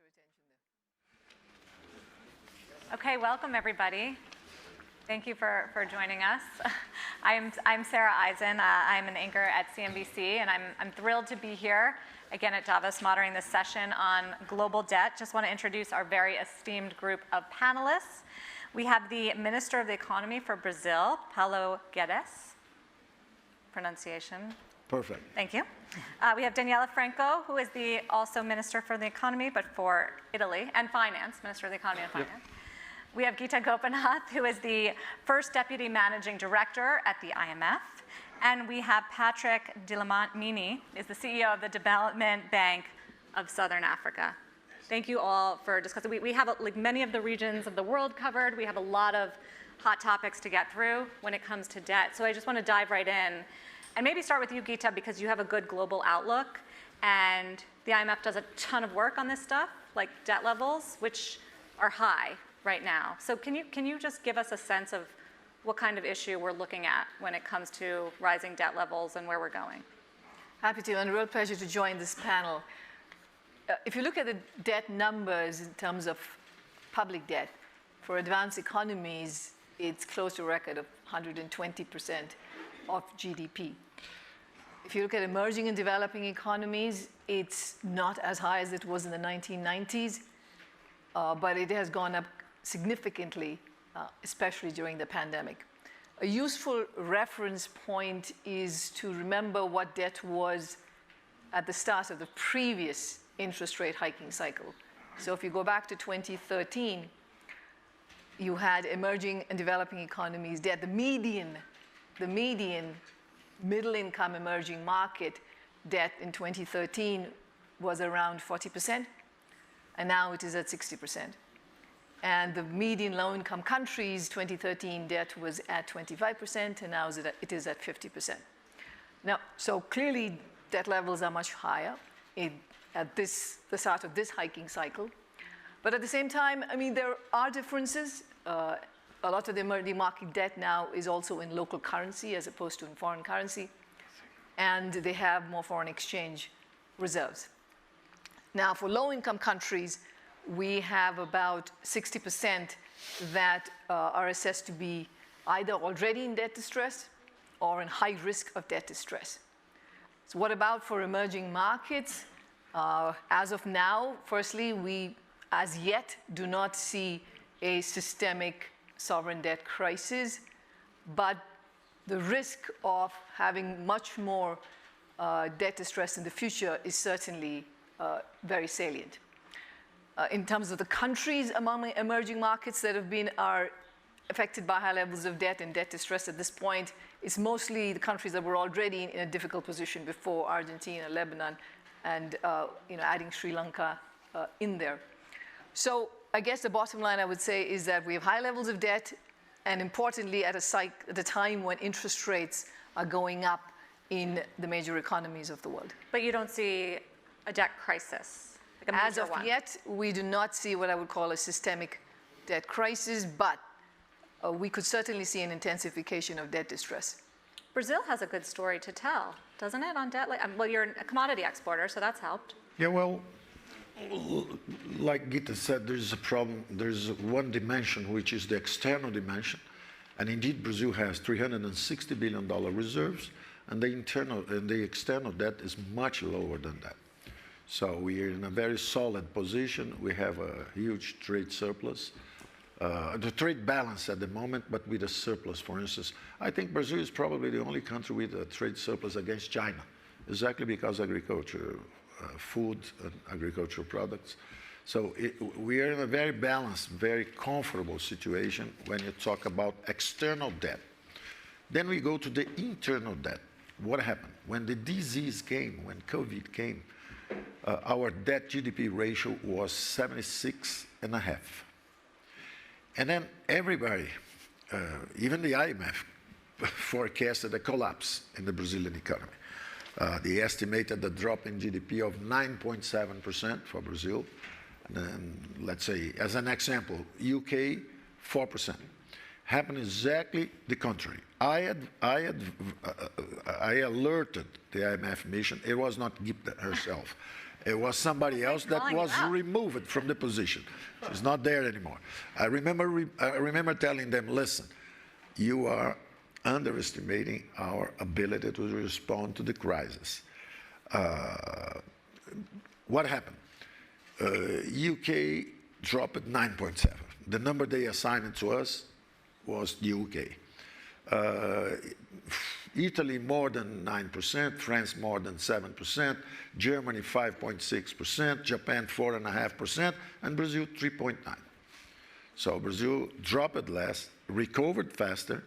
your attention there. Okay, welcome everybody. Thank you for joining us. I'm Sara Eisen. I'm an anchor at CNBC, and I'm thrilled to be here again at Davos moderating this session on global debt. Just want to introduce our very esteemed group of panelists. We have the Minister of the Economy for Brazil, Paulo Guedes. Pronunciation. Perfect. Thank you. We have Daniele Franco, who is the also Minister for the Economy, but for Italy, and Finance, Minister of the Economy and Finance. Yep. We have Gita Gopinath, who is the first Deputy Managing Director at the IMF. And we have Patrick Dilamini, is the CEO of the Development Bank of Southern Africa. Thank you all for discussing. We have like many of the regions of the world covered. We have a lot of hot topics to get through when it comes to debt. So I just want to dive right in and maybe start with you, Gita, because you have a good global outlook. And the IMF does a ton of work on this stuff, like debt levels, which are high right now. So can you just give us a sense of what kind of issue we're looking at when it comes to rising debt levels and where we're going? Happy to, and a real pleasure to join this panel. If you look at the debt numbers in terms of public debt, for advanced economies, it's close to a record of 120% of GDP. If you look at emerging and developing economies, it's not as high as it was in the 1990s, but it has gone up significantly, especially during the pandemic. A useful reference point is to remember what debt was at the start of the previous interest rate hiking cycle. So if you go back to 2013, you had emerging and developing economies debt. The median middle income emerging market debt in 2013 was around 40%, and now it is at 60%. And the median low-income countries, 2013 debt was at 25%, and now it is at 50%. Now, so clearly debt levels are much higher at the start of this hiking cycle. But at the same time, I mean, there are differences. A lot of the emerging market debt now is also in local currency as opposed to in foreign currency, and they have more foreign exchange reserves. Now, for low-income countries, we have about 60% that are assessed to be either already in debt distress or in high risk of debt distress. So what about for emerging markets? As of now, firstly, we as yet do not see a systemic sovereign debt crisis, but the risk of having much more debt distress in the future is certainly very salient. In terms of the countries among emerging markets that are affected by high levels of debt and debt distress at this point, it's mostly the countries that were already in a difficult position before, Argentina, Lebanon, and adding Sri Lanka in there. So I guess the bottom line I would say is that we have high levels of debt, and importantly at a time when interest rates are going up in the major economies of the world. But you don't see a debt crisis? Like as of yet, we do not see what I would call a systemic debt crisis, but we could certainly see an intensification of debt distress. Brazil has a good story to tell, doesn't it, on debt? Well, you're a commodity exporter, so that's helped. Yeah, well, like Gita said, there's a problem. There's one dimension, which is the external dimension. And indeed, Brazil has $360 billion reserves, and the external debt is much lower than that. So we are in a very solid position. We have a huge trade surplus, the trade balance at the moment, but with a surplus, for instance. I think Brazil is probably the only country with a trade surplus against China, exactly because agriculture, food and agricultural products. So we are in a very balanced, very comfortable situation when you talk about external debt. Then we go to the internal debt. What happened? When the disease came, when COVID came, our debt GDP ratio was 76.5. And then everybody, even the IMF, forecasted a collapse in the Brazilian economy. They estimated the drop in GDP of 9.7% for Brazil. And then, let's say, as an example, UK, 4%. Happened exactly the contrary. I alerted the IMF mission. It was not Gita herself. It was somebody else that was removed from the position. She's not there anymore. I remember telling them, listen, you are underestimating our ability to respond to the crisis. What happened? UK dropped at 9.7. The number they assigned to us was the UK. Italy more than 9%, France more than 7%, Germany 5.6%, Japan 4.5%, and Brazil 3.9%. So Brazil dropped less, recovered faster,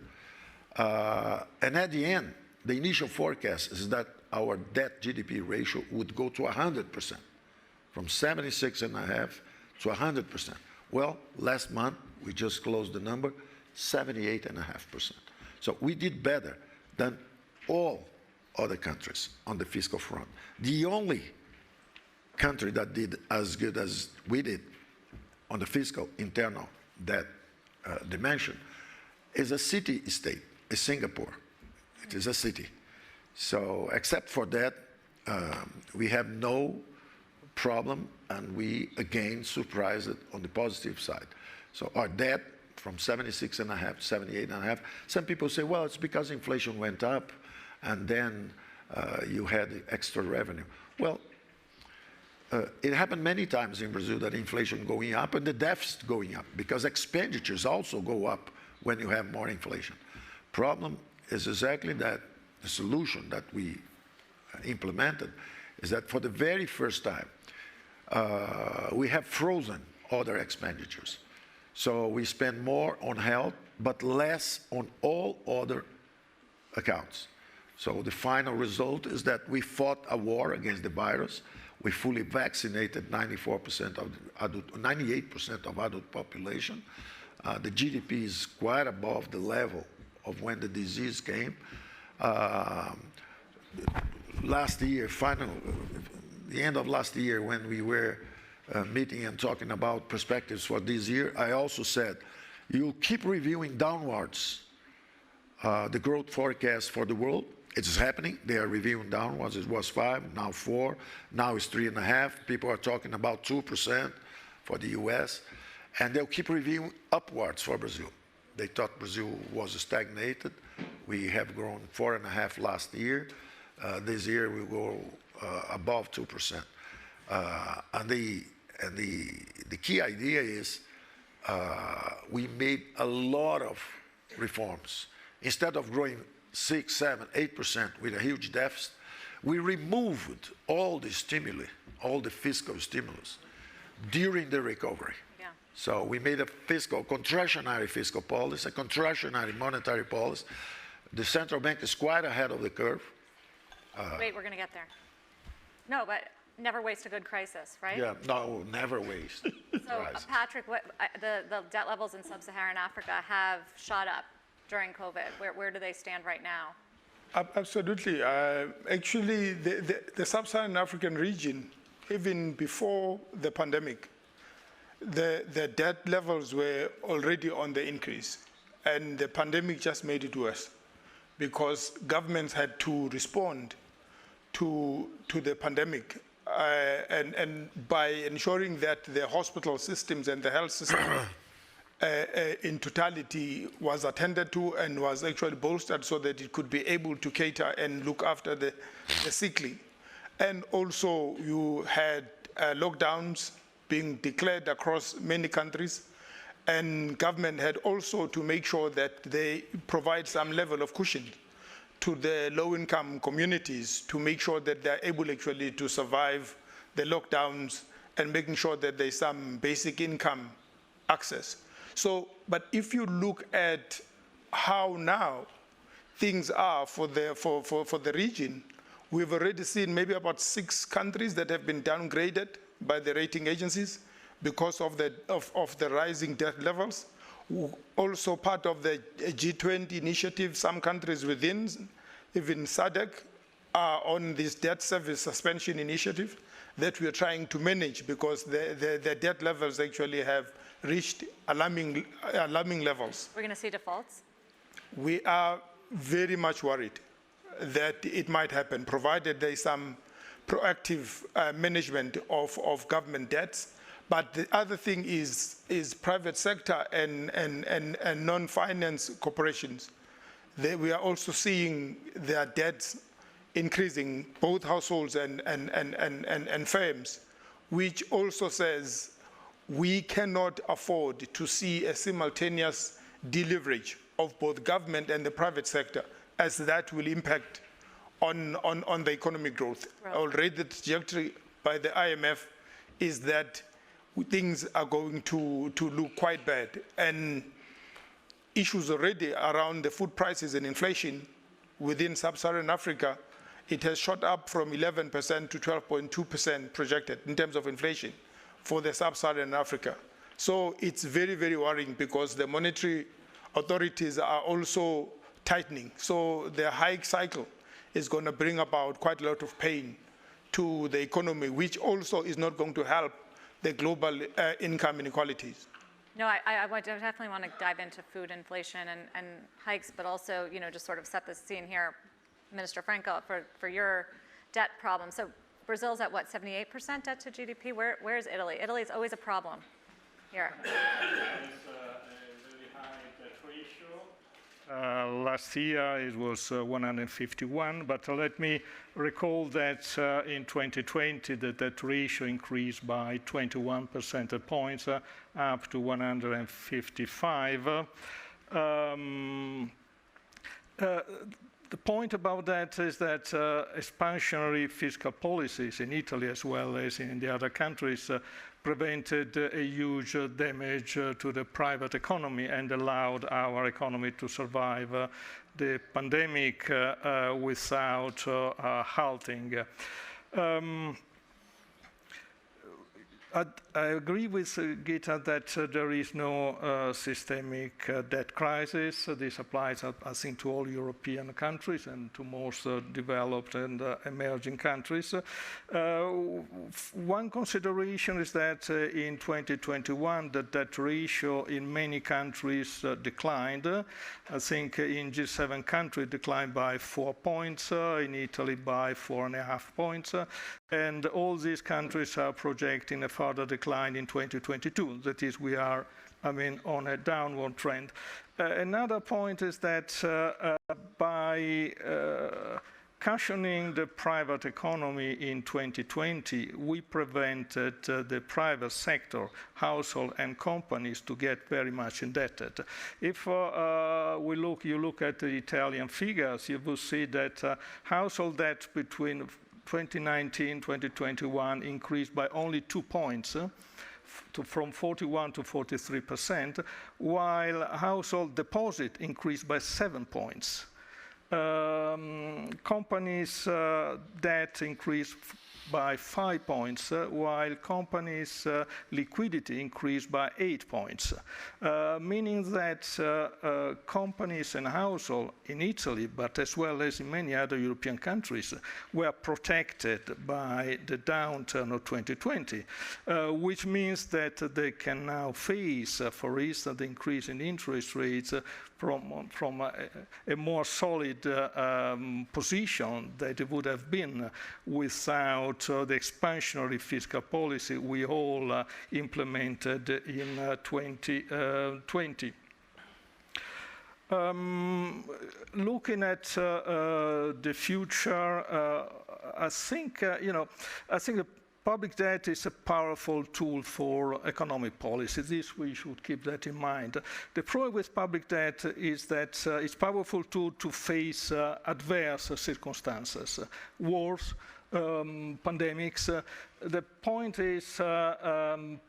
and at the end, the initial forecast is that our debt GDP ratio would go to 100%, from 76.5 to 100%. Well, last month, we just closed the number, 78.5%. So we did better than all other countries on the fiscal front. The only country that did as good as we did on the fiscal internal debt dimension is a city-state, is Singapore. It is a city. So except for that, we have no problem, and we again surprised it on the positive side. So our debt from 76.5 to 78.5. Some people say, well, it's because inflation went up and then you had extra revenue. Well, it happened many times in Brazil that inflation going up and the deficit going up, because expenditures also go up when you have more inflation. Problem is exactly that the solution that we implemented is that for the very first time, we have frozen other expenditures. So we spend more on health, but less on all other accounts. So the final result is that we fought a war against the virus. We fully vaccinated 98% of adult population. The GDP is quite above the level of when the disease came. Last year, the end of last year, when we were meeting and talking about perspectives for this year, I also said, you keep reviewing downwards the growth forecast for the world. It's happening. They are reviewing downwards. It was 5, now 4, now it's 3.5. People are talking about 2% for the US. And they'll keep reviewing upwards for Brazil. They thought Brazil was stagnated. We have grown 4.5 last year. This year we'll go above 2%. And the key idea is we made a lot of reforms. Instead of growing 6, 7, 8% with a huge deficit, we removed all the stimuli, all the fiscal stimulus during the recovery. Yeah. So we made a contractionary fiscal policy, a contractionary monetary policy. The central bank is quite ahead of the curve. Wait, we're going to get there. No, but never waste a good crisis, right? Yeah, no, never waste. So, Patrick, the debt levels in sub-Saharan Africa have shot up during COVID. Where do they stand right now? Absolutely. Actually, the sub-Saharan African region, even before the pandemic, the debt levels were already on the increase. And the pandemic just made it worse, because governments had to respond to the pandemic and by ensuring that the hospital systems and the health system in totality was attended to and was actually bolstered so that it could be able to cater and look after the sickly. And also you had lockdowns being declared across many countries, and government had also to make sure that they provide some level of cushion to the low-income communities to make sure that they're able actually to survive the lockdowns and making sure that there's some basic income access. So, but if you look at how now things are for the region, we've already seen maybe about 6 countries that have been downgraded by the rating agencies because of the rising debt levels. Also part of the G20 initiative, some countries within, even SADC, are on this debt service suspension initiative that we are trying to manage, because the debt levels actually have reached alarming levels. We're going to see defaults? We are very much worried that it might happen, provided there is some proactive management of government debts. But the other thing is private sector and non-finance corporations. We are also seeing their debts increasing, both households and firms, which also says we cannot afford to see a simultaneous deleverage of both government and the private sector, as that will impact on the economic growth. Right. Already the trajectory by the IMF is that things are going to look quite bad. And issues already around the food prices and inflation within sub-Saharan Africa, it has shot up from 11% to 12.2% projected in terms of inflation for the sub-Saharan Africa. So it's very, very worrying because the monetary authorities are also tightening. So the hike cycle is going to bring about quite a lot of pain to the economy, which also is not going to help the global income inequalities. No, I definitely want to dive into food inflation and hikes, but also, just sort of set the scene here, Minister Franco, for your debt problem. So Brazil's at what, 78% debt to GDP? Where is Italy? Italy is always a problem here. It's a very high debt ratio. Last year it was 151, but let me recall that in 2020 the debt ratio increased by 21 percentage points up to 155. The point about that is that expansionary fiscal policies in Italy as well as in the other countries prevented a huge damage to the private economy and allowed our economy to survive the pandemic without halting. I agree with Gita that there is no systemic debt crisis. This applies, I think, to all European countries and to most developed and emerging countries. One consideration is that in 2021, the debt ratio in many countries declined. I think in G7 countries declined by 4 points, in Italy by 4.5 points, and all these countries are projecting a further decline in 2022. That is, we are, on a downward trend. Another point is that by cushioning the private economy in 2020, we prevented the private sector, household and companies to get very much indebted. If you look at the Italian figures, you will see that household debt between 2019 2021 increased by only 2 points, from 41 to 43%, while household deposit increased by 7 points. Companies' debt increased by 5 points, while companies' liquidity increased by 8 points, meaning that companies and households in Italy, but as well as in many other European countries, were protected by the downturn of 2020, which means that they can now face, for instance, the increase in interest rates from a more solid position that it would have been without the expansionary fiscal policy we all implemented in 2020. Looking at the future, I think the public debt is a powerful tool for economic policy. This, we should keep that in mind. The problem with public debt is that it's a powerful tool to face adverse circumstances, wars, pandemics. The point is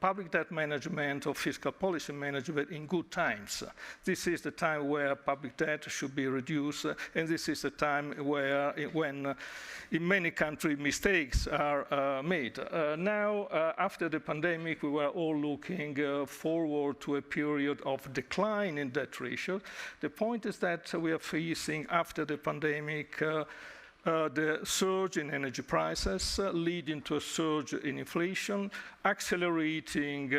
public debt management or fiscal policy management in good times. This is the time where public debt should be reduced, and this is the time when in many countries mistakes are made. Now, after the pandemic, we were all looking forward to a period of decline in debt ratio. The point is that we are facing, after the pandemic, the surge in energy prices, leading to a surge in inflation, accelerating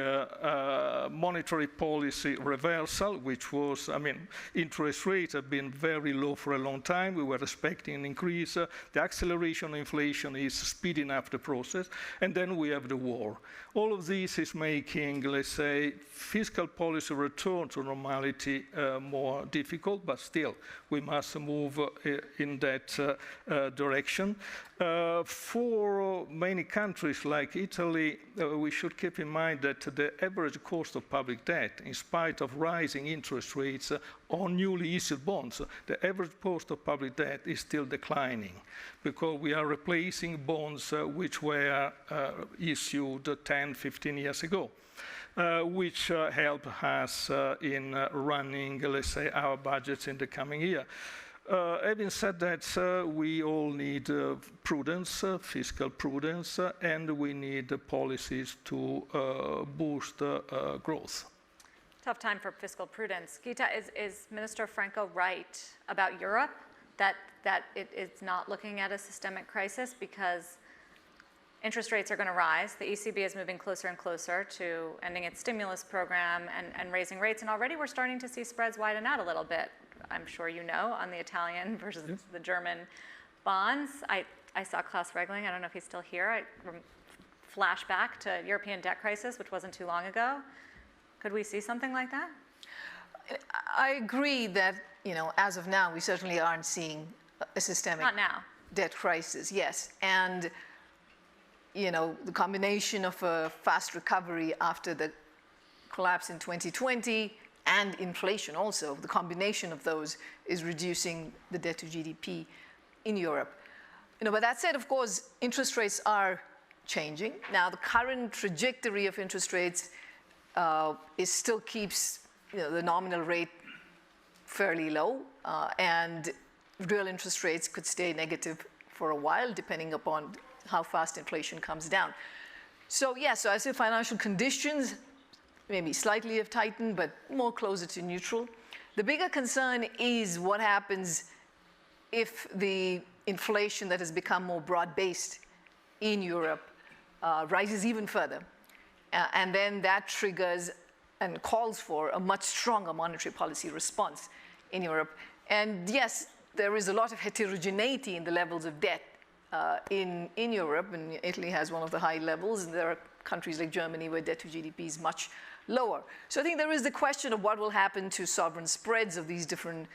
monetary policy reversal, which was, interest rates have been very low for a long time. We were expecting an increase. The acceleration of inflation is speeding up the process. And then we have the war. All of this is making, let's say, fiscal policy return to normality more difficult, but still, we must move in that direction. For many countries like Italy, we should keep in mind that the average cost of public debt, in spite of rising interest rates on newly issued bonds, the average cost of public debt is still declining because we are replacing bonds which were issued 10, 15 years ago. Which help us in running, let's say, our budgets in the coming year. Having said that, we all need prudence, fiscal prudence, and we need policies to boost growth. Tough time for fiscal prudence. Gita, is Minister Franco right about Europe, that it is not looking at a systemic crisis because interest rates are going to rise? The ECB is moving closer and closer to ending its stimulus program and raising rates, and already we're starting to see spreads widen out a little bit. I'm sure you know, on the Italian versus the German bonds. I saw Klaus Regling, I don't know if he's still here, flashback to European debt crisis, which wasn't too long ago. Could we see something like that? I agree that, as of now, we certainly aren't seeing a systemic debt crisis, yes. And, the combination of a fast recovery after the collapse in 2020 and inflation also, the combination of those is reducing the debt to GDP in Europe. But that said, of course, interest rates are changing. Now, the current trajectory of interest rates still keeps the nominal rate fairly low, and real interest rates could stay negative for a while, depending upon how fast inflation comes down. So I say financial conditions maybe slightly have tightened, but more closer to neutral. The bigger concern is what happens if the inflation that has become more broad-based in Europe rises even further. And then that triggers and calls for a much stronger monetary policy response in Europe. And yes, there is a lot of heterogeneity in the levels of debt in Europe, and Italy has one of the high levels, and there are countries like Germany where debt to GDP is much lower. So I think there is the question of what will happen to sovereign spreads of these different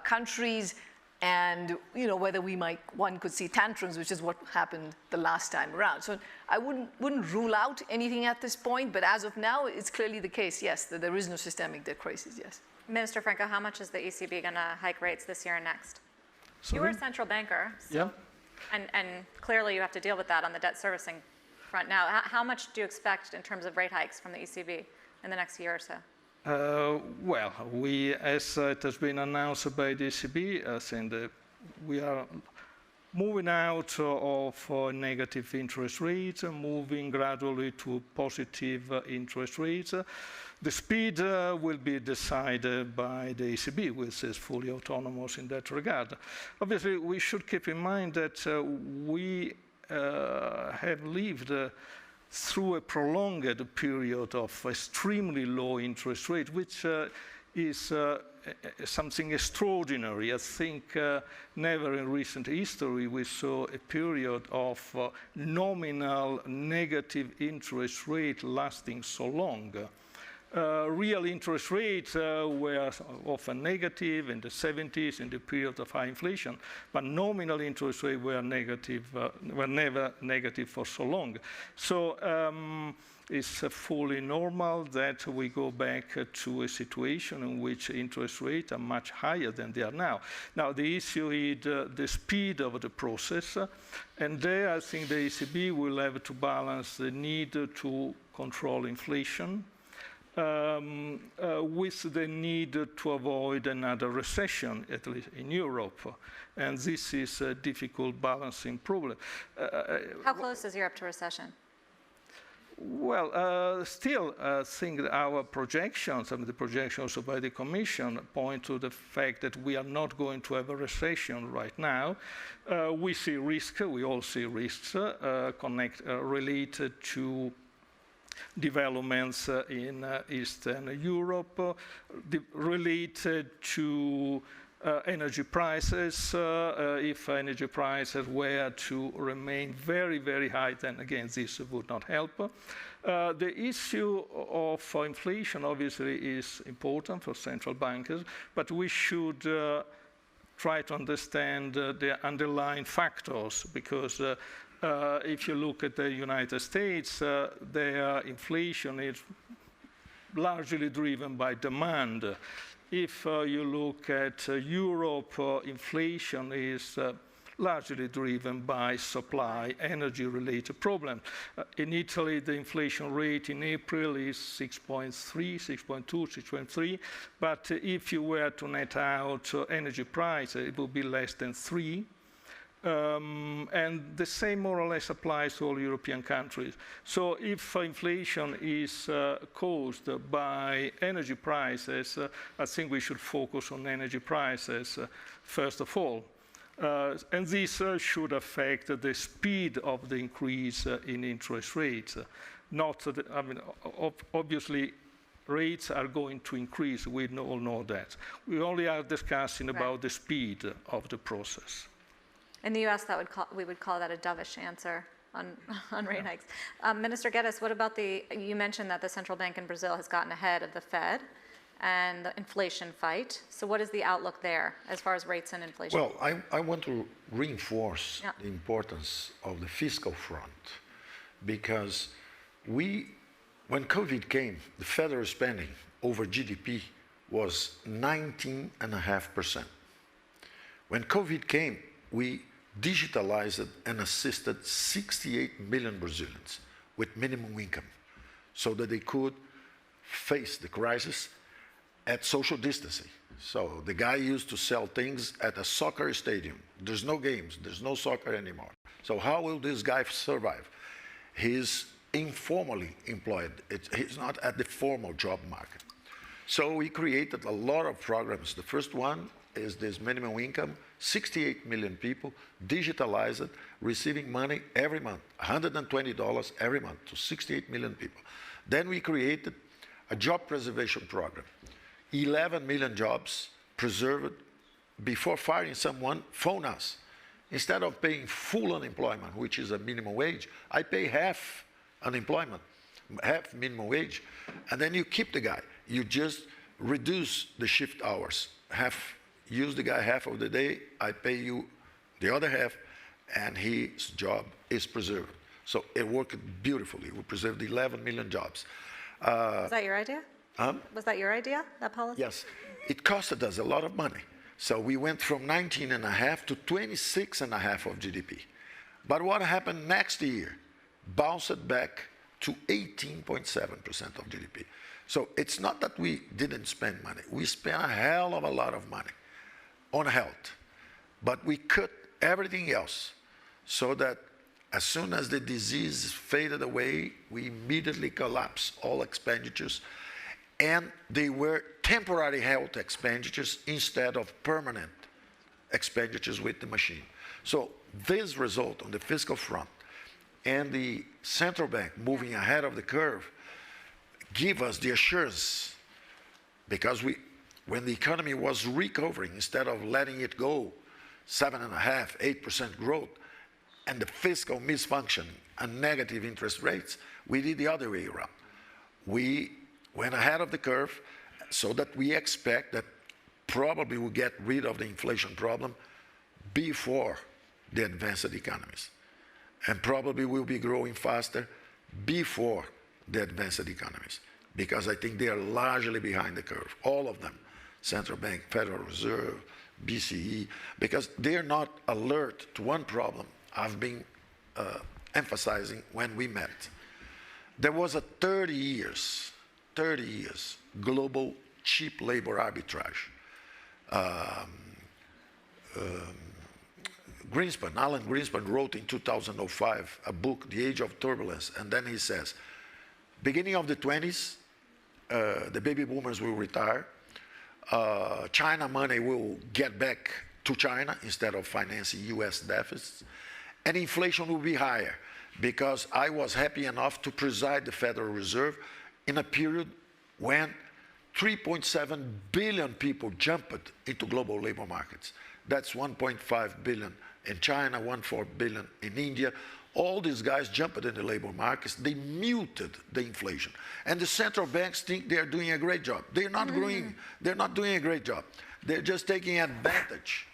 countries, and whether one could see tantrums, which is what happened the last time around. So I wouldn't rule out anything at this point, but as of now, it's clearly the case, yes, that there is no systemic debt crisis, yes. Minister Franco, how much is the ECB going to hike rates this year and next? Sorry? You were a central banker, so, and clearly you have to deal with that on the debt servicing front now. How much do you expect in terms of rate hikes from the ECB in the next year or so? Well, as it has been announced by the ECB, I think that we are moving out of negative interest rates, moving gradually to positive interest rates. The speed will be decided by the ECB, which is fully autonomous in that regard. Obviously, we should keep in mind that we have lived through a prolonged period of extremely low interest rate, which is something extraordinary. I think never in recent history we saw a period of nominal negative interest rate lasting so long. Real interest rates were often negative in the 70s in the period of high inflation, but nominal interest rates were negative, were never negative for so long. So it's fully normal that we go back to a situation in which interest rates are much higher than they are now. Now, the issue is the speed of the process, and there I think the ECB will have to balance the need to control inflation with the need to avoid another recession, at least in Europe. And this is a difficult balancing problem. How close is Europe to recession? Well, still, I think that our projections, the projections by the Commission, point to the fact that we are not going to have a recession right now. We see risk, we all see risks related to developments in Eastern Europe, related to energy prices. If energy prices were to remain very, very high, then again, this would not help. The issue of inflation obviously is important for central bankers, but we should try to understand the underlying factors, because if you look at the United States, their inflation is largely driven by demand. If you look at Europe, inflation is largely driven by supply, energy-related problems. In Italy, the inflation rate in April is 6.3, 6.2, 6.3. But if you were to net out energy prices, it would be less than 3. And the same more or less applies to all European countries. So if inflation is caused by energy prices, I think we should focus on energy prices first of all. And this should affect the speed of the increase in interest rates. Obviously, rates are going to increase. We all know that. We only are discussing about the speed of the process. In the U.S., we would call that a dovish answer on rate hikes. Minister Guedes, what about you mentioned that the central bank in Brazil has gotten ahead of the Fed and the inflation fight. So what is the outlook there as far as rates and inflation? Well, I want to reinforce the importance of the fiscal front, because when COVID came, the federal spending over GDP was 19.5%. When COVID came, we digitalized and assisted 68 million Brazilians with minimum income so that they could face the crisis at social distancing. So the guy used to sell things at a soccer stadium. There's no games, there's no soccer anymore. So how will this guy survive? He's informally employed. He's not at the formal job market. So we created a lot of programs. The first one is this minimum income. 68 million people, digitalized, receiving money every month, $120 every month to 68 million people. Then we created a job preservation program. 11 million jobs preserved. Before firing someone, phone us. Instead of paying full unemployment, which is a minimum wage, I pay half unemployment, half minimum wage, and then you keep the guy. You just reduce the shift hours, use the guy half of the day, I pay you the other half, and his job is preserved. So it worked beautifully. We preserved 11 million jobs. Was that your idea? Was that your idea, that policy? Yes. It costed us a lot of money. So we went from 19.5 to 26.5 of GDP. But what happened next year? Bounced back to 18.7% of GDP. So it's not that we didn't spend money. We spent a hell of a lot of money on health, but we cut everything else so that as soon as the disease faded away, we immediately collapsed all expenditures, and they were temporary health expenditures instead of permanent expenditures with the machine. So this result on the fiscal front and the central bank moving ahead of the curve give us the assurance, because when the economy was recovering, instead of letting it go 7.5%, 8% growth, and the fiscal misfunctioning and negative interest rates, we did the other way around. We went ahead of the curve so that we expect that probably we'll get rid of the inflation problem before the advanced economies. And probably we'll be growing faster before the advanced economies, because I think they are largely behind the curve, all of them. Central Bank, Federal Reserve, BCE, because they're not alert to one problem I've been emphasizing when we met. There was a 30 years global cheap labor arbitrage. Alan Greenspan wrote in 2005 a book, The Age of Turbulence, and then he says, Beginning of the 20s, the baby boomers will retire. China money will get back to China instead of financing US deficits. And inflation will be higher because I was happy enough to preside the Federal Reserve in a period when 3.7 billion people jumped into global labor markets. That's 1.5 billion in China, 1.4 billion in India. All these guys jumped in the labor markets. They muted the inflation. And the central banks think they're doing a great job. They're not doing a great job. They're just taking advantage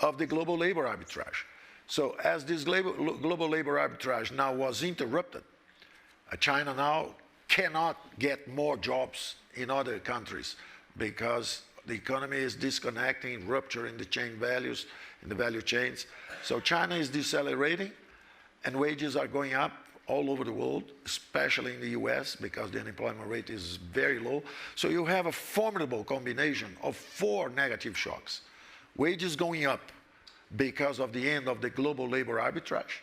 of the global labor arbitrage. So as this global labor arbitrage now was interrupted, China now cannot get more jobs in other countries because the economy is disconnecting, rupturing the chain values in the value chains. So China is decelerating and wages are going up all over the world, especially in the US because the unemployment rate is very low. So you have a formidable combination of 4 negative shocks. Wages going up because of the end of the global labor arbitrage.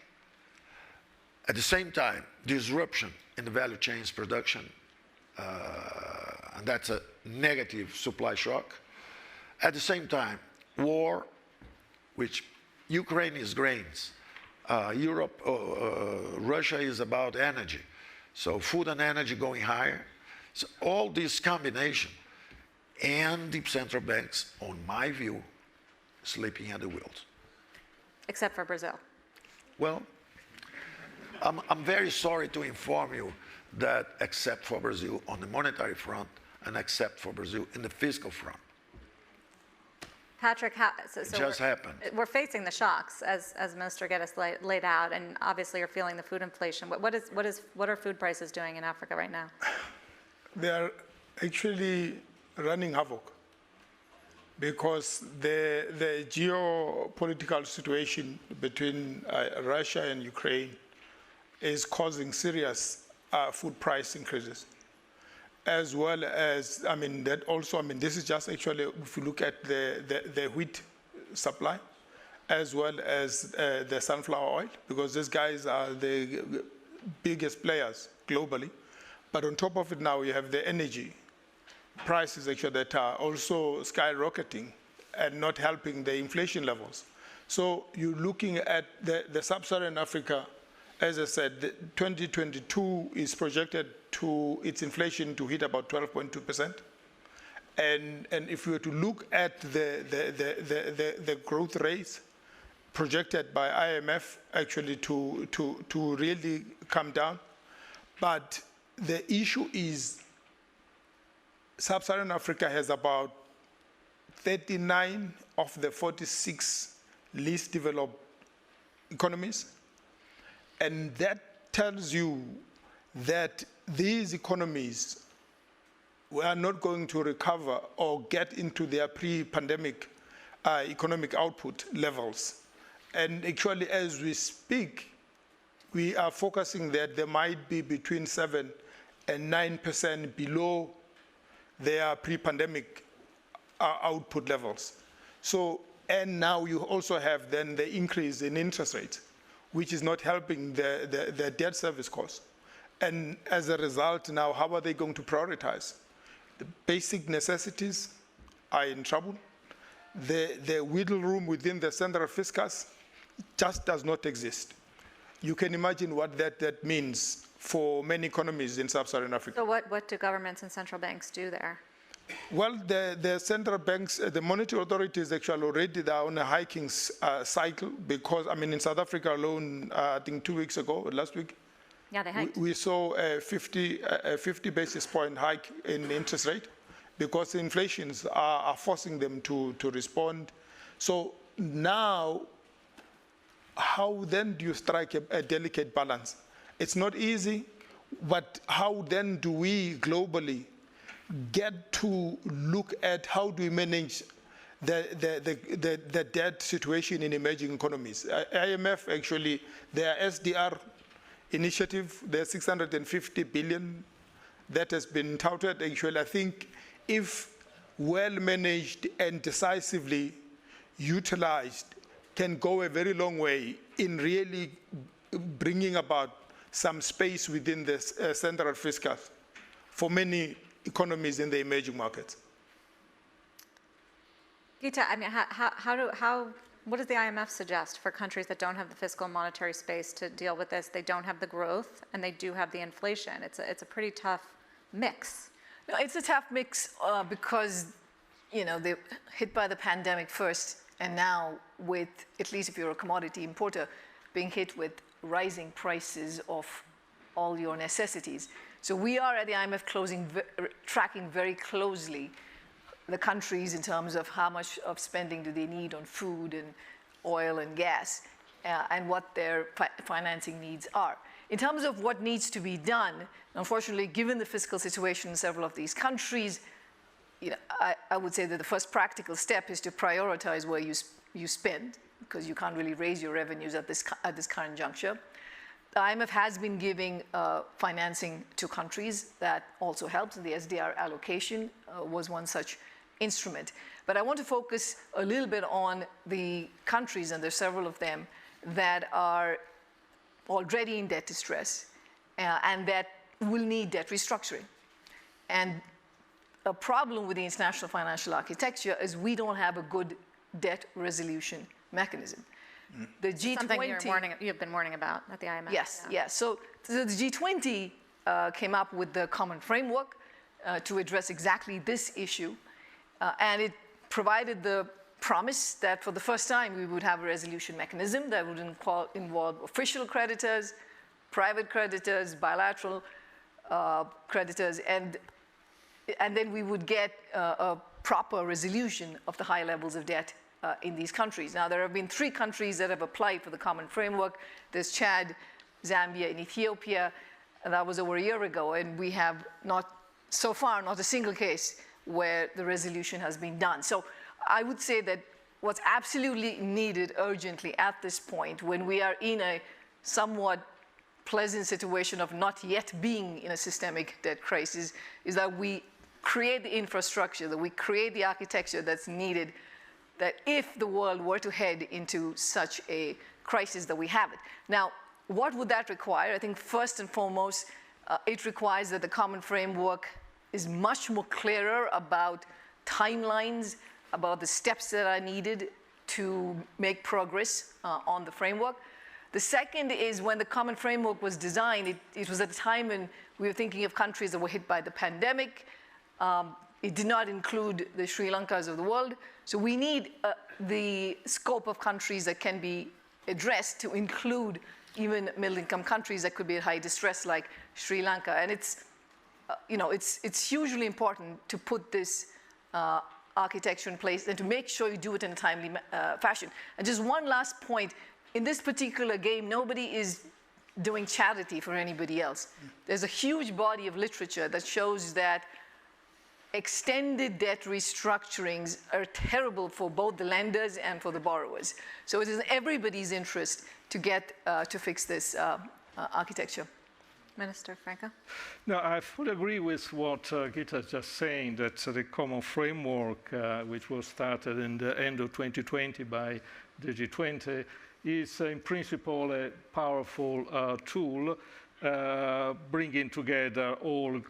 At the same time, disruption in the value chains production, and that's a negative supply shock. At the same time, war, which Ukraine is grains, Russia is about energy. So food and energy going higher. So all this combination and the central banks, on my view, sleeping at the wheels. Except for Brazil. Well, I'm very sorry to inform you that except for Brazil on the monetary front and except for Brazil in the fiscal front. Patrick, it just happened. We're facing the shocks, as Minister Geddes laid out, and obviously you're feeling the food inflation. What are food prices doing in Africa right now? They are actually running havoc because the geopolitical situation between Russia and Ukraine is causing serious food price increases. As well as, this is just actually, if you look at the wheat supply, as well as the sunflower oil, because these guys are the biggest players globally. But on top of it now, you have the energy prices actually that are also skyrocketing and not helping the inflation levels. So you're looking at the sub-Saharan Africa, as I said, 2022 is projected to its inflation to hit about 12.2%. And if we were to look at the growth rates projected by IMF actually to really come down. But the issue is Sub-Saharan Africa has about 39 of the 46 least developed economies. And that tells you that these economies are not going to recover or get into their pre-pandemic economic output levels. And actually, as we speak, we are focusing that there might be between 7 and 9% below their pre-pandemic output levels. So, and now you also have then the increase in interest rates, which is not helping the debt service costs. And as a result now, how are they going to prioritize? The basic necessities are in trouble. The wiggle room within the central fiscus just does not exist. You can imagine what that means for many economies in sub-Saharan Africa. So what do governments and central banks do there? Well, the central banks, the monetary authorities actually already are on a hiking cycle because, in South Africa alone, I think 2 weeks ago, last week, yeah, they hiked. We saw a 50 basis point hike in interest rate because inflations are forcing them to respond. So now, how then do you strike a delicate balance? It's not easy, but how then do we globally get to look at how do we manage the debt situation in emerging economies? IMF actually, their SDR initiative, there's 650 billion that has been touted. Actually, I think if well managed and decisively utilized, can go a very long way in really bringing about some space within the central fiscal for many economies in the emerging markets. Gita, I mean, what does the IMF suggest for countries that don't have the fiscal and monetary space to deal with this? They don't have the growth, and they do have the inflation. It's a pretty tough mix. No, it's a tough mix because, you know, they're hit by the pandemic first, and now with, at least if you're a commodity importer, being hit with rising prices of all your necessities. So we are at the IMF tracking very closely the countries in terms of how much of spending do they need on food and oil and gas, and what their financing needs are. In terms of what needs to be done, unfortunately, given the fiscal situation in several of these countries, you know, I would say that the first practical step is to prioritize where you spend, because you can't really raise your revenues at this current juncture. The IMF has been giving financing to countries. That also helps, and the SDR allocation was one such instrument. But I want to focus a little bit on the countries, and there's several of them, that are already in debt distress and that will need debt restructuring. And a problem with the international financial architecture is we don't have a good debt resolution mechanism. The G20, something you've been warning about at the IMF. Yes, yeah. Yes. So the G20 came up with the common framework to address exactly this issue, and it provided the promise that for the first time we would have a resolution mechanism that would involve official creditors, private creditors, bilateral creditors, and then we would get a proper resolution of the high levels of debt in these countries. Now, there have been 3 countries that have applied for the common framework. There's Chad, Zambia, and Ethiopia, and that was over a year ago, and we have so far not a single case where the resolution has been done. So I would say that what's absolutely needed urgently at this point, when we are in a somewhat pleasant situation of not yet being in a systemic debt crisis, is that we create the infrastructure, that we create the architecture that's needed, that if the world were to head into such a crisis, that we have it. Now, what would that require? I think first and foremost, it requires that the common framework is much more clearer about timelines, about the steps that are needed to make progress on the framework. The second is when the common framework was designed, it was at a time when we were thinking of countries that were hit by the pandemic. It did not include the Sri Lankas of the world. So we need the scope of countries that can be addressed to include even middle-income countries that could be at high distress, like Sri Lanka. And it's, you know, it's hugely important to put this architecture in place and to make sure you do it in a timely fashion. And just one last point, in this particular game, nobody is doing charity for anybody else. There's a huge body of literature that shows that extended debt restructurings are terrible for both the lenders and for the borrowers. So it is in everybody's interest to get to fix this architecture. Minister Franco? No, I fully agree with what Gita is just saying, that the common framework, which was started in the end of 2020 by the G20, is in principle a powerful tool, bringing together all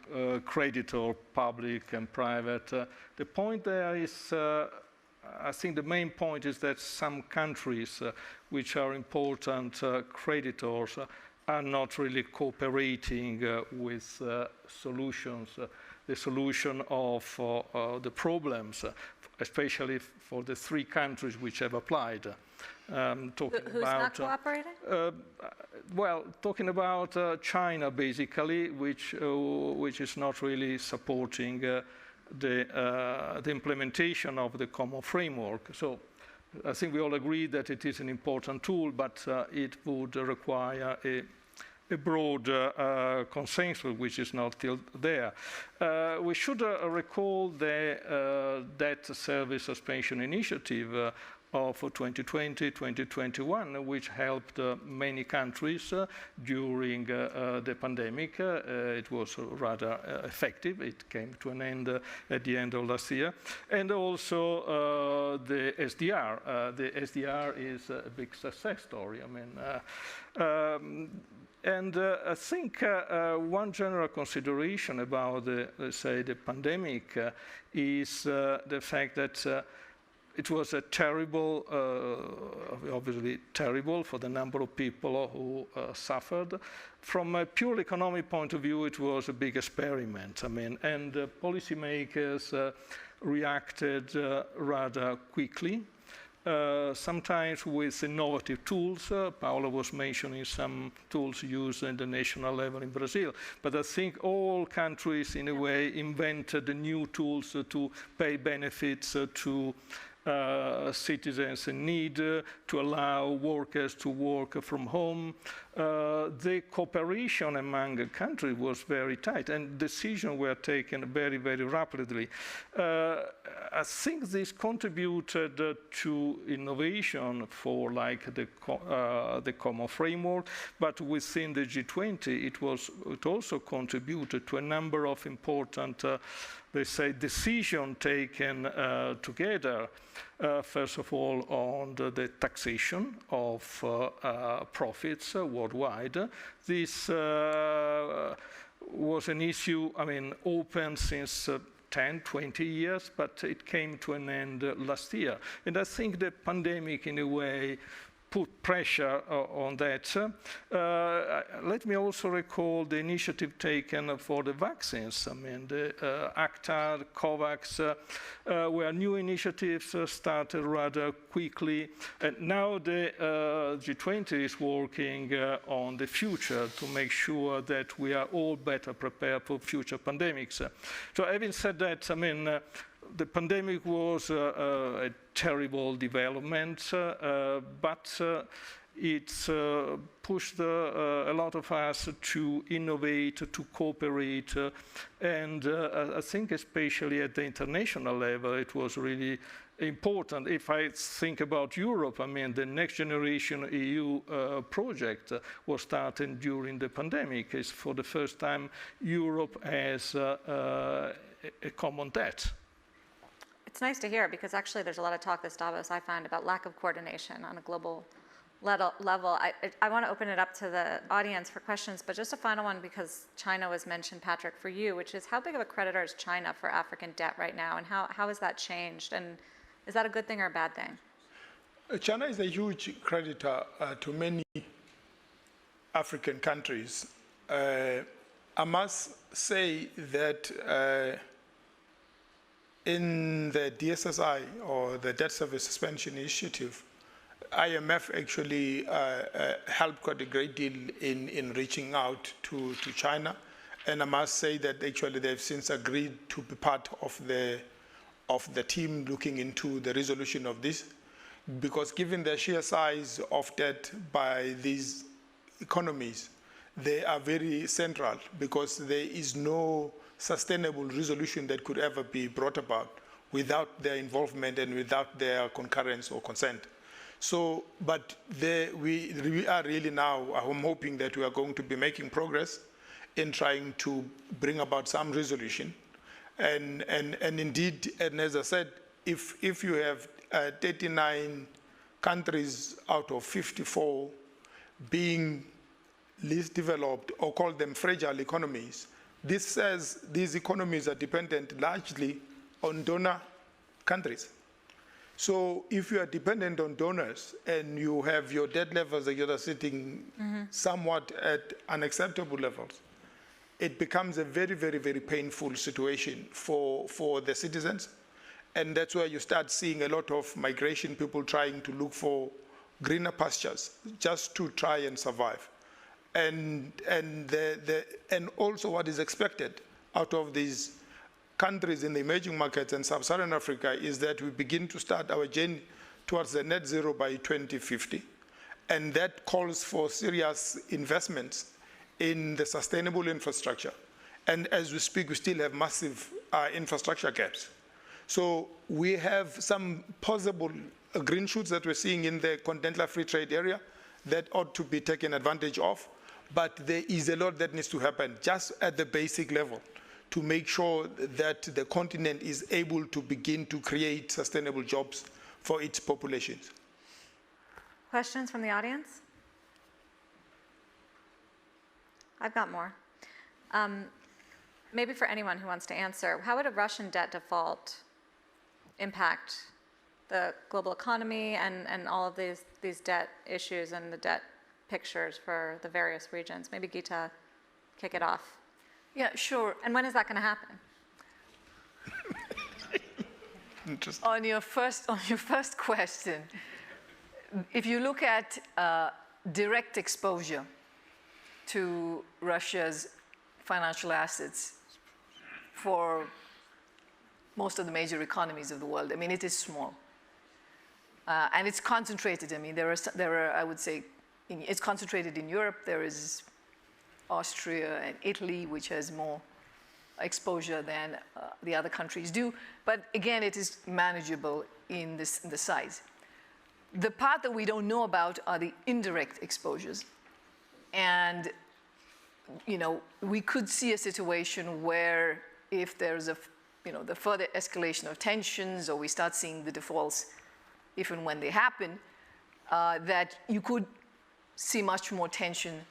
creditors, public and private. The point there is, I think the main point is that some countries which are important creditors are not really cooperating with solutions, the solution of the problems, especially for the 3 countries which have applied. Who's not cooperating? Well, talking about China, basically, which is not really supporting the implementation of the common framework. So I think we all agree that it is an important tool, but it would require a broad consensus, which is not still there. We should recall the debt service suspension initiative of 2020-2021, which helped many countries during the pandemic. It was rather effective. It came to an end at the end of last year. And also the SDR. The SDR is a big success story. I mean, And I think one general consideration about, let's say, the pandemic is the fact that it was a terrible, obviously terrible for the number of people who suffered. From a purely economic point of view, it was a big experiment. I mean, and policymakers reacted rather quickly. Sometimes with innovative tools. Paolo was mentioning some tools used in the national level in Brazil. But I think all countries, in a way, invented new tools to pay benefits to citizens in need, to allow workers to work from home. The cooperation among countries was very tight, and decisions were taken very, very rapidly. I think this contributed to innovation for like the common framework, but within the G20, it also contributed to a number of important they say, decision taken together, first of all, on the taxation of profits worldwide. This was an issue, I mean, open since 10, 20 years, but it came to an end last year. And I think the pandemic, in a way, put pressure on that. Let me also recall the initiative taken for the vaccines. I mean, the ACTA, COVAX, where new initiatives started rather quickly. And now the G20 is working on the future to make sure that we are all better prepared for future pandemics. So having said that, I mean, the pandemic was a terrible development, but it pushed a lot of us to innovate, to cooperate, and I think especially at the international level, it was really important. If I think about Europe, I mean, the Next Generation EU project was started during the pandemic. It's for the first time Europe has a common debt. It's nice to hear, because actually there's a lot of talk this Davos, I find, about lack of coordination on a global level. I want to open it up to the audience for questions, but just a final one, because China was mentioned, Patrick, for you, which is how big of a creditor is China for African debt right now, and how has that changed? And is that a good thing or a bad thing? China is a huge creditor to many African countries. I must say that in the DSSI, or the Debt Service Suspension Initiative, IMF actually helped quite a great deal in reaching out to China. And I must say that actually they've since agreed to be part of the team looking into the resolution of this, because given the sheer size of debt by these economies, they are very central, because there is no sustainable resolution that could ever be brought about without their involvement and without their concurrence or consent. So, but we are really now, I'm hoping that we are going to be making progress in trying to bring about some resolution. And indeed, and as I said, if you have 39 countries out of 54 being least developed, or call them fragile economies, this says these economies are dependent largely on donor countries. So if you are dependent on donors and you have your debt levels that are sitting somewhat at unacceptable levels, it becomes a very, very, very painful situation for the citizens. And that's where you start seeing a lot of migration, people trying to look for greener pastures just to try and survive. And also what is expected out of these countries in the emerging markets and sub-Saharan Africa is that we begin to start our journey towards the net zero by 2050. And that calls for serious investments in the sustainable infrastructure. And as we speak, we still have massive infrastructure gaps. So we have some possible green shoots that we're seeing in the continental free trade area that ought to be taken advantage of. But there is a lot that needs to happen just at the basic level to make sure that the continent is able to begin to create sustainable jobs for its populations. Questions from the audience? I've got more. Maybe for anyone who wants to answer, how would a Russian debt default impact the global economy and all of these debt issues and the debt pictures for the various regions? Maybe Gita, kick it off. Yeah, sure. And when is that going to happen? On your first question, if you look at direct exposure to Russia's financial assets for most of the major economies of the world, I mean, it is small. And it's concentrated. I mean, there are, I would say, it's concentrated in Europe. There is Austria and Italy, which has more exposure than the other countries do. But again, it is manageable in the size. The part that we don't know about are the indirect exposures. And, you know, we could see a situation where if there's the further escalation of tensions, or we start seeing the defaults if and when they happen, that you could see much more tension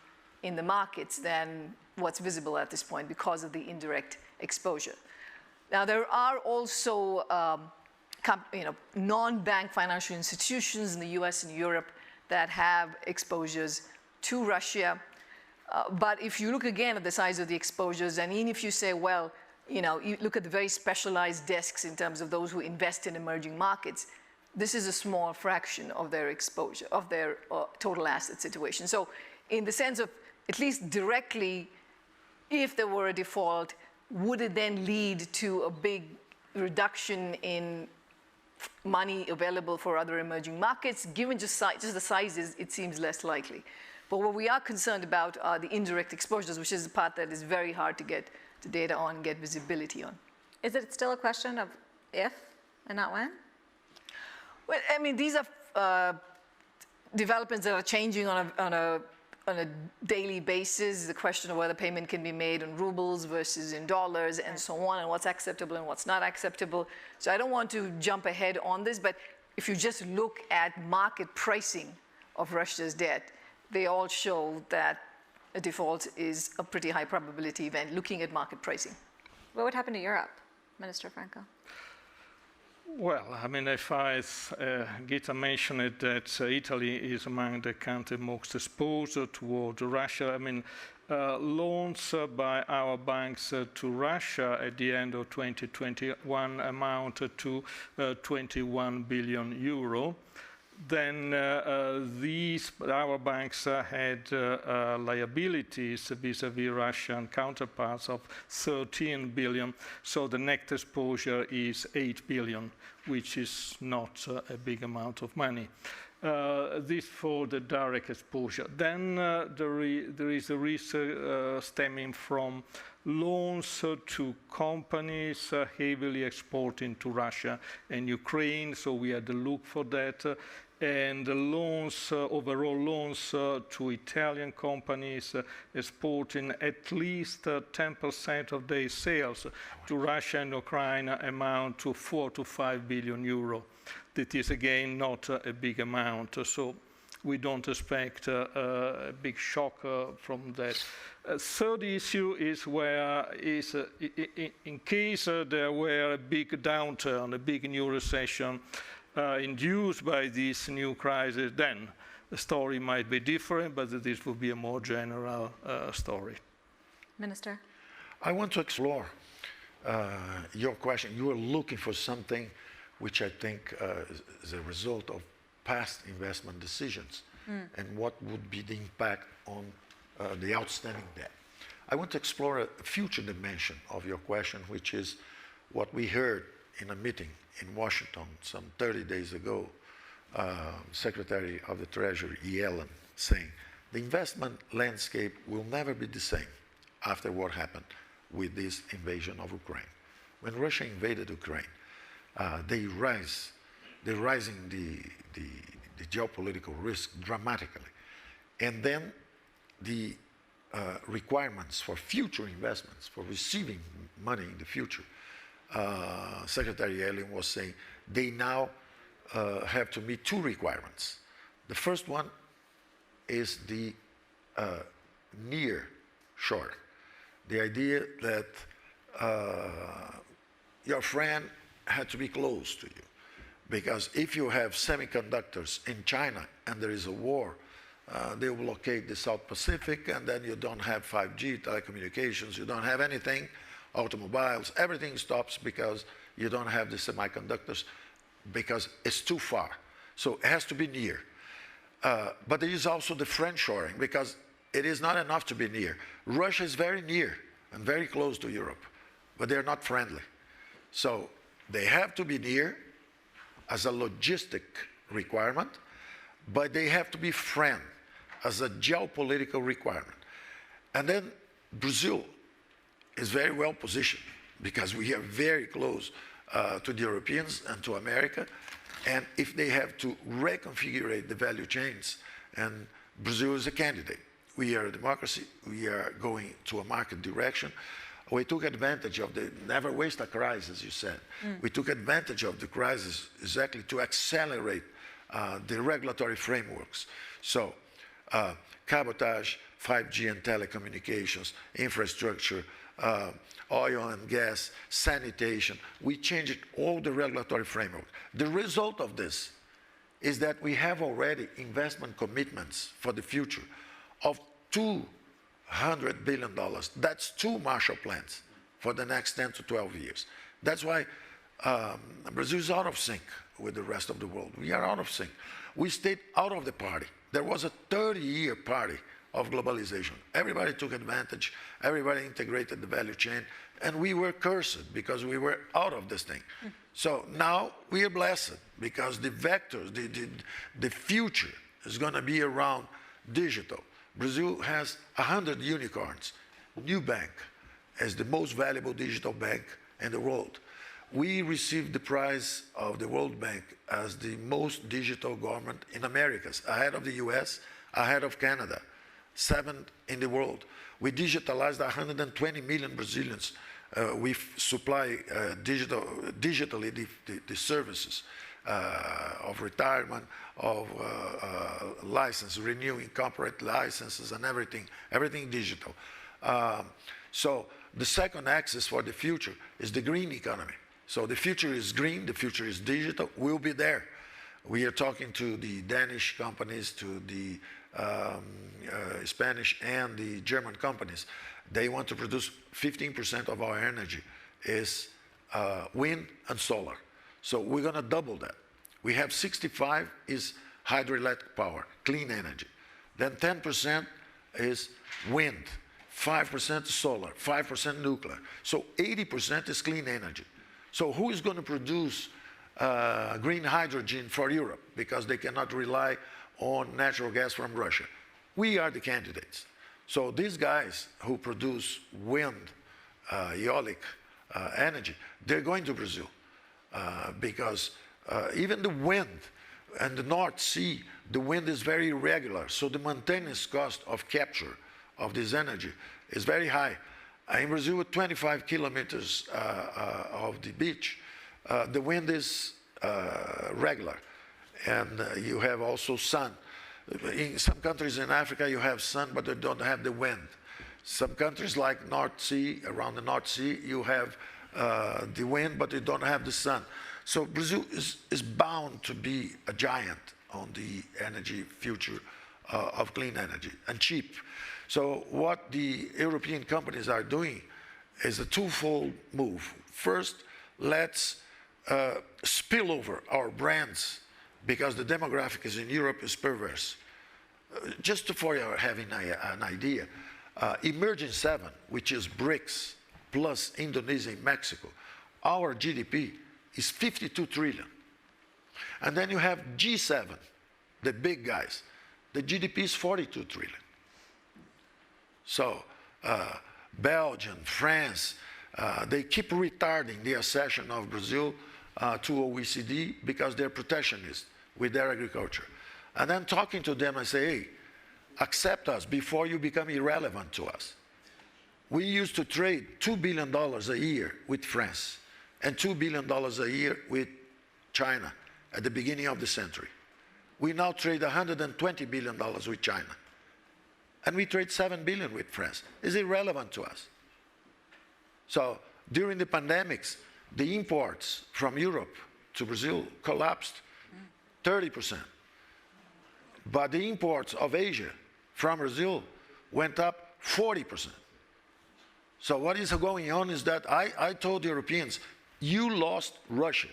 in the markets than what's visible at this point because of the indirect exposure. Now, there are also non-bank financial institutions in the US and Europe that have exposures to Russia. But if you look again at the size of the exposures, and even if you say, well, you look at the very specialized desks in terms of those who invest in emerging markets, this is a small fraction of their exposure, of their total asset situation. So in the sense of, at least directly, if there were a default, would it then lead to a big reduction in money available for other emerging markets? Given just the sizes, it seems less likely. But what we are concerned about are the indirect exposures, which is the part that is very hard to get the data on, get visibility on. Is it still a question of if and not when? Well, I mean, these are developments that are changing on a daily basis. The question of whether payment can be made in rubles versus in dollars and so on, and what's acceptable and what's not acceptable. So I don't want to jump ahead on this, but if you just look at market pricing of Russia's debt, they all show that a default is a pretty high probability event, looking at market pricing. What would happen to Europe, Minister Franco? Well, I mean, Gita mentioned it, that Italy is among the countries most exposed toward Russia. I mean, loans by our banks to Russia at the end of 2021 amounted to 21 billion euro. Then our banks had liabilities vis-à-vis Russian counterparts of 13 billion. So the net exposure is 8 billion, which is not a big amount of money. This for the direct exposure. Then there is a risk stemming from loans to companies heavily exporting to Russia and Ukraine, so we had to look for that. And the loans, overall loans to Italian companies exporting at least 10% of their sales to Russia and Ukraine amount to 4 to 5 billion euro. That is, again, not a big amount, so we don't expect a big shock from that. Third issue is in case there were a big downturn, a big new recession induced by this new crisis, then the story might be different, but this would be a more general story. Minister? I want to explore your question. You are looking for something which I think is a result of past investment decisions and what would be the impact on the outstanding debt. I want to explore a future dimension of your question, which is what we heard in a meeting in Washington some 30 days ago, Secretary of the Treasury, Yellen, saying the investment landscape will never be the same after what happened with this invasion of Ukraine. When Russia invaded Ukraine, they're rising the geopolitical risk dramatically. And then the requirements for future investments, for receiving money in the future, Secretary Yellen was saying they now have to meet two requirements. The first one is the near friendshoring. The idea that your friend had to be close to you. Because if you have semiconductors in China and there is a war, they will blockade the South Pacific, and then you don't have 5G, telecommunications, you don't have anything, automobiles, everything stops because you don't have the semiconductors, because it's too far. So it has to be near. But there is also the friendshoring, because it is not enough to be near. Russia is very near and very close to Europe, but they're not friendly. So they have to be near as a logistic requirement, but they have to be friend as a geopolitical requirement. And then Brazil is very well positioned because we are very close to the Europeans and to America. And if they have to reconfigure the value chains, and Brazil is a candidate. We are a democracy. We are going to a market direction. We took advantage of the never waste a crisis, you said. We took advantage of the crisis exactly to accelerate the regulatory frameworks. So cabotage, 5G and telecommunications, infrastructure, oil and gas, sanitation. We changed all the regulatory framework. The result of this is that we have already investment commitments for the future of $200 billion. That's 2 Marshall Plans for the next 10 to 12 years. That's why Brazil is out of sync with the rest of the world. We are out of sync. We stayed out of the party. There was a 30-year party of globalization. Everybody took advantage, everybody integrated the value chain, and we were cursed because we were out of this thing. So now we are blessed because the vectors, the future is going to be around digital. Brazil has 100 unicorns. Nubank is the most valuable digital bank in the world. We received the prize of the World Bank as the most digital government in Americas, ahead of the US, ahead of Canada, 7th in the world. We digitalized 120 million Brazilians. We supply digitally the services of retirement, of license, renewing corporate licenses and everything digital. So the second axis for the future is the green economy. So the future is green, the future is digital, we'll be there. We are talking to the Danish companies, to the Spanish and the German companies. They want to produce 15% of our energy is wind and solar. So we're going to double that. We have 65 is hydroelectric power, clean energy. Then 10% is wind, 5% solar, 5% nuclear. So 80% is clean energy. So who is going to produce green hydrogen for Europe because they cannot rely on natural gas from Russia? We are the candidates. So these guys who produce wind, eolic energy, they're going to Brazil because even the wind and the North Sea, the wind is very irregular. So the maintenance cost of capture of this energy is very high. In Brazil, with 25 kilometers of the beach, the wind is regular. And you have also sun. In some countries in Africa, you have sun, but they don't have the wind. Some countries like North Sea, around the North Sea, you have the wind, but you don't have the sun. So Brazil is bound to be a giant on the energy future of clean energy and cheap. So what the European companies are doing is a twofold move. First, let's spill over our brands because the demographics in Europe is perverse. Just for your having an idea, Emerging 7, which is BRICS plus Indonesia and Mexico, our GDP is 52 trillion. And then you have G7, the big guys. The GDP is 42 trillion. So Belgium, France, they keep retarding the accession of Brazil to OECD because they're protectionist with their agriculture. And then talking to them, I say, hey, accept us before you become irrelevant to us. We used to trade $2 billion a year with France and $2 billion a year with China at the beginning of the century. We now trade $120 billion with China. and we trade 7 billion with France. It's irrelevant to us. So during the pandemics, the imports from Europe to Brazil collapsed 30%. But the imports of Asia from Brazil went up 40%. So what is going on is that I told Europeans, you lost Russia,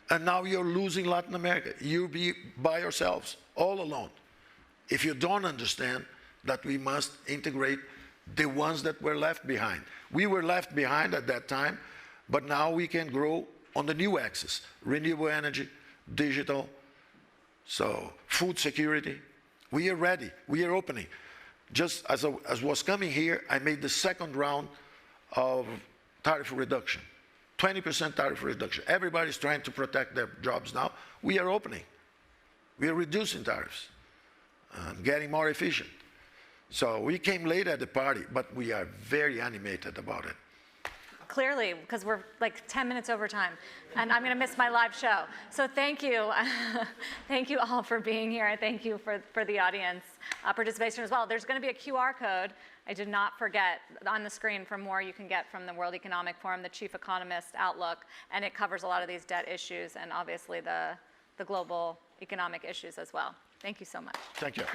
and now you're losing Latin America. You'll be by yourselves, all alone, if you don't understand that we must integrate the ones that were left behind. We were left behind at that time, but now we can grow on the new axis: renewable energy, digital, so food security. We are ready. We are opening. Just as I was coming here, I made the second round of tariff reduction, 20% tariff reduction. Everybody's trying to protect their jobs now. We are opening. We are reducing tariffs and getting more efficient. So we came late at the party, but we are very animated about it. Clearly, because we're like 10 minutes over time, and I'm going to miss my live show. So thank you. Thank you all for being here. I thank you for the audience participation as well. There's going to be a QR code, I did not forget, on the screen for more you can get from the World Economic Forum, the Chief Economist Outlook, and it covers a lot of these debt issues and obviously the global economic issues as well. Thank you so much. Thank you.